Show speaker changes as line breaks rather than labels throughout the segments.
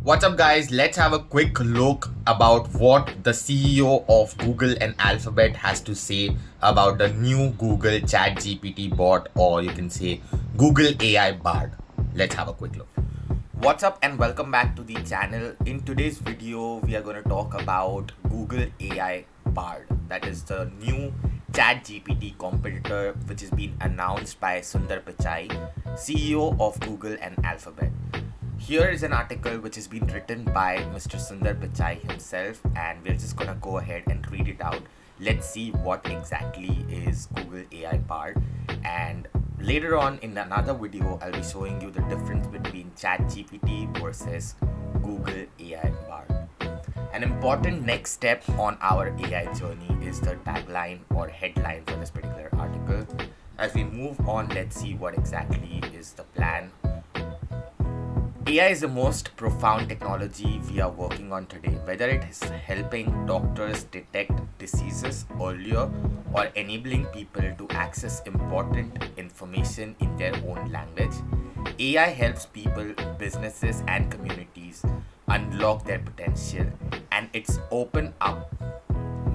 What's up guys, let's have a quick look about what the CEO of Google and Alphabet has to say about the new Google ChatGPT bot, or you can say Google AI Bard. Let's have a quick look. What's up and welcome back to the channel. In today's video, we are going to talk about Google AI Bard. That is the new ChatGPT competitor which has been announced by Sundar Pichai, CEO of Google and Alphabet. Here is an article which has been written by Mr. Sundar Pichai himself, and we're just gonna go ahead and read it out. Let's see what exactly is Google AI Bard, and later on in another video I'll be showing you the difference between ChatGPT versus Google AI Bard. An important next step on our AI journey is the tagline or headline for this particular article. As we move on, let's see what exactly is the plan. AI is the most profound technology we are working on today, whether it is helping doctors detect diseases earlier or enabling people to access important information in their own language. AI helps people, businesses, and communities unlock their potential, and it's opened up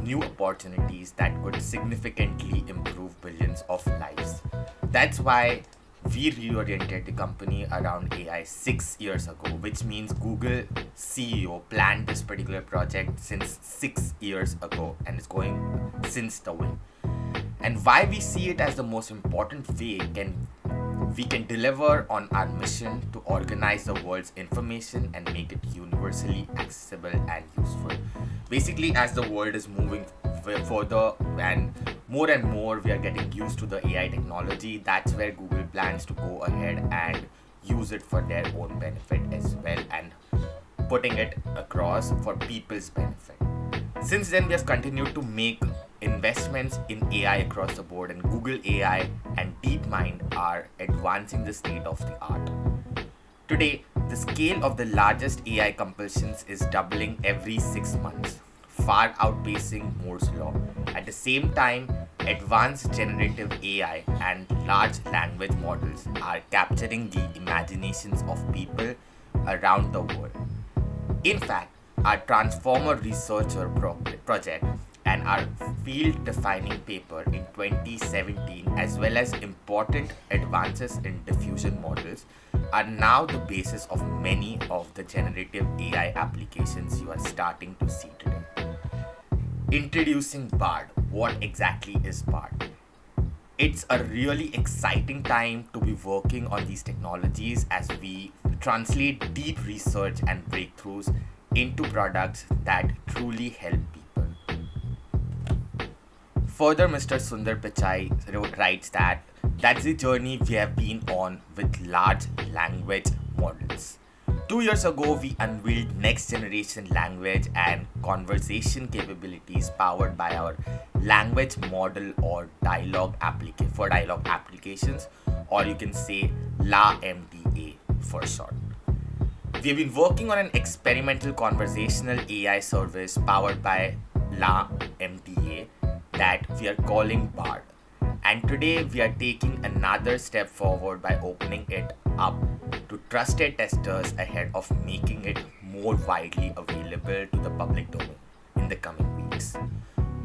new opportunities that could significantly improve billions of lives. That's why we reoriented the company around AI 6 years ago, which means Google CEO planned this particular project since 6 years ago and is going since the win. And why we see it as the most important way we can deliver on our mission to organize the world's information and make it universally accessible and useful. Basically, as the world is moving further and more we are getting used to the AI technology, that's where Google plans to go ahead and use it for their own benefit as well, and putting it across for people's benefit. Since then, we have continued to make investments in AI across the board, and Google AI and DeepMind are advancing the state of the art. Today, the scale of the largest AI compulsions is doubling every 6 months, far outpacing Moore's law. At the same time, advanced generative AI and large language models are capturing the imaginations of people around the world. In fact, our Transformer Researcher project and our field-defining paper in 2017, as well as important advances in diffusion models, are now the basis of many of the generative AI applications you are starting to see today. Introducing Bard. What exactly is Bard? It's a really exciting time to be working on these technologies as we translate deep research and breakthroughs into products that truly help people. Further, Mr. Sundar Pichai writes that that's the journey we have been on with large language models. 2 years ago, we unveiled next generation language and conversation capabilities powered by our language model or dialogue applications, or you can say LaMDA for short. We've been working on an experimental conversational AI service powered by LaMDA that we are calling Bard. And today we are taking another step forward by opening it up to trusted testers ahead of making it more widely available to the public domain in the coming weeks.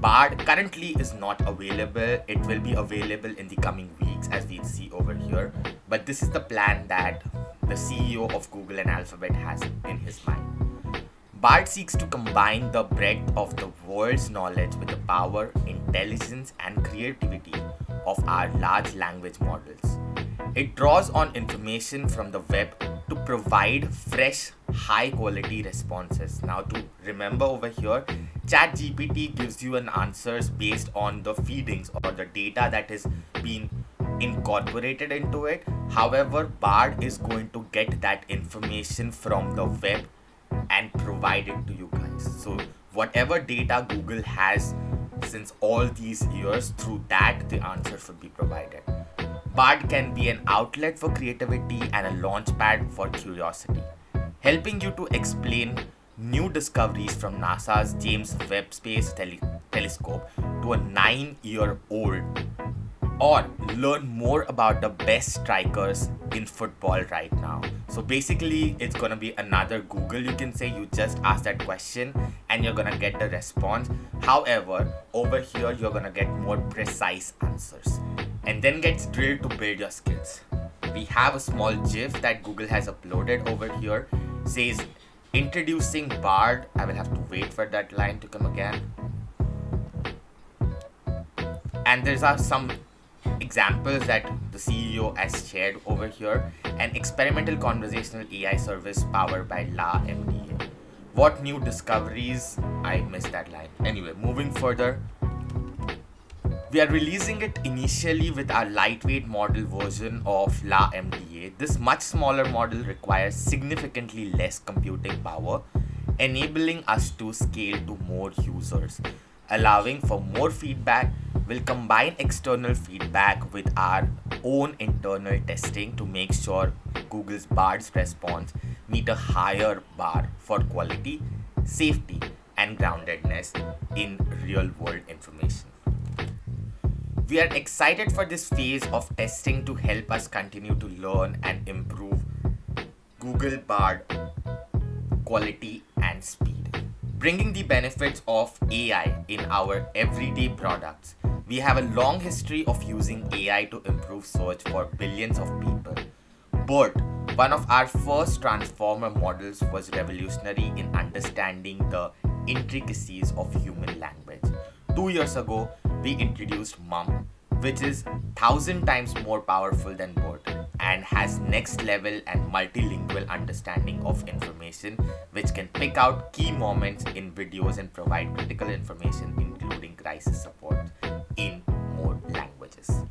Bard currently is not available. It will be available in the coming weeks, as we see over here. But this is the plan that the CEO of Google and Alphabet has in his mind. Bard seeks to combine the breadth of the world's knowledge with the power, intelligence, and creativity of our large language models. It draws on information from the web to provide fresh, high-quality responses. Now, to remember over here, ChatGPT gives you an answers based on the feedings or the data that is being incorporated into it. However, Bard is going to get that information from the web and provide it to you guys. So whatever data Google has since all these years, through that the answer should be provided. Bard can be an outlet for creativity and a launchpad for curiosity, helping you to explain new discoveries from NASA's James Webb Space Telescope to a 9-year-old, or learn more about the best strikers in football right now. So basically, it's gonna be another Google. You can say you just ask that question and you're gonna get the response. However, over here, you're gonna get more precise answers and then gets drilled to build your skills. We have a small GIF that Google has uploaded over here. Says, introducing Bard. I will have to wait for that line to come again. And there's some examples that the CEO has shared over here. An experimental conversational AI service powered by LaMDA. What new discoveries? I missed that line. Anyway, moving further. We are releasing it initially with our lightweight model version of LaMDA. This much smaller model requires significantly less computing power, enabling us to scale to more users, allowing for more feedback. We'll combine external feedback with our own internal testing to make sure Google's Bard's response meet a higher bar for quality, safety, and groundedness in real-world information. We are excited for this phase of testing to help us continue to learn and improve Google Bard quality and speed. Bringing the benefits of AI in our everyday products. We have a long history of using AI to improve search for billions of people. BERT, one of our first transformer models, was revolutionary in understanding the intricacies of human language. 2 years ago, we introduced MUM, which is 1,000 times more powerful than BERT and has next level and multilingual understanding of information, which can pick out key moments in videos and provide critical information, including crisis support in more languages.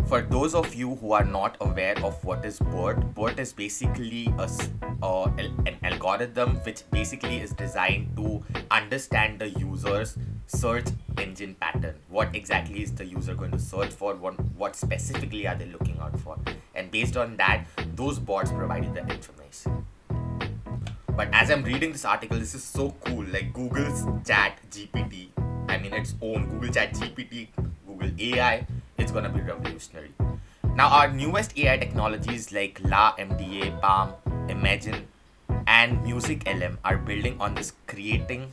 For those of you who are not aware of what is BERT, BERT is basically an algorithm which basically is designed to understand the user's search engine pattern. What exactly is the user going to search for? What specifically are they looking out for? And based on that, those bots provided the information. But as I'm reading this article, this is so cool. Like Google's Chat GPT, its own Google Chat GPT, Google AI, it's gonna be revolutionary. Now, our newest AI technologies like LaMDA, Palm, Imagine, and Music LM are building on this, creating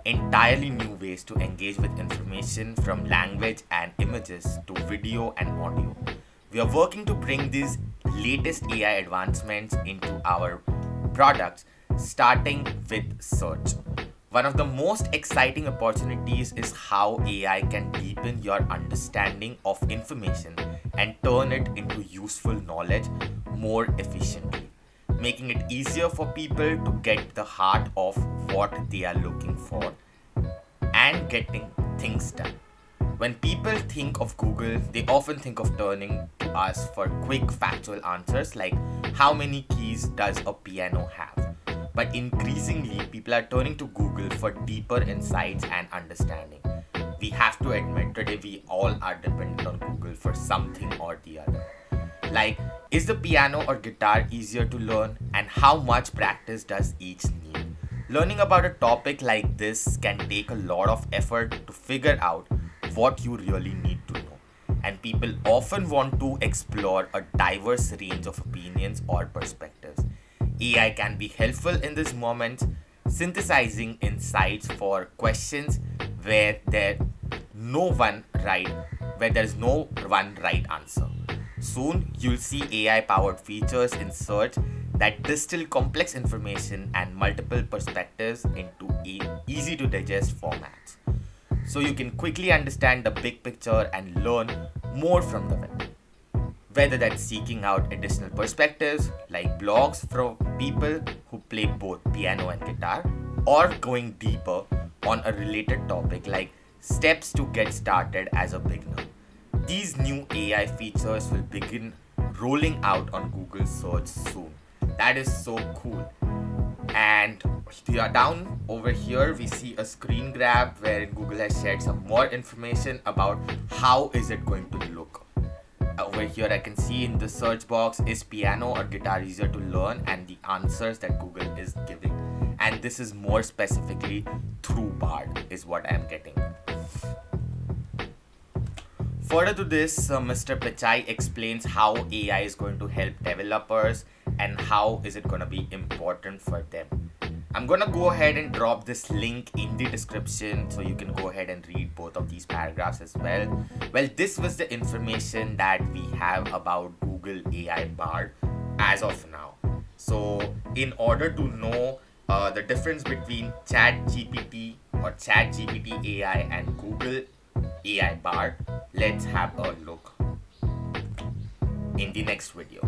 entirely new ways to engage with information from language and images to video and audio. We are working to bring these latest AI advancements into our products, starting with search. One of the most exciting opportunities is how AI can deepen your understanding of information and turn it into useful knowledge more efficiently, making it easier for people to get the heart of what they are looking for and getting things done. When people think of Google, they often think of turning to us for quick factual answers like how many keys does a piano have? But increasingly, people are turning to Google for deeper insights and understanding. We have to admit, today we all are dependent on Google for something or the other. Like, is the piano or guitar easier to learn, and how much practice does each need? Learning about a topic like this can take a lot of effort to figure out what you really need to know. And people often want to explore a diverse range of opinions or perspectives. AI can be helpful in this moment, synthesizing insights for questions where there's no one right answer. Soon, you'll see AI-powered features in search that distill complex information and multiple perspectives into easy-to-digest formats, so you can quickly understand the big picture and learn more from the web. Whether that's seeking out additional perspectives, like blogs from people who play both piano and guitar, or going deeper on a related topic like steps to get started as a beginner. These new AI features will begin rolling out on Google search soon. That is so cool. And we are down over here, we see a screen grab where Google has shared some more information about how is it going to look. Over here I can see in the search box, is piano or guitar easier to learn, and the answers that Google is giving. And this is more specifically through Bard is what I am getting. Further to this, Mr. P.S I explains how AI is going to help developers and how is it gonna be important for them. I'm gonna go ahead and drop this link in the description so you can go ahead and read both of these paragraphs as well. Well, this was the information that we have about Google AI Bard as of now. So in order to know the difference between ChatGPT or ChatGPT AI and Google AI Bard, let's have a look in the next video.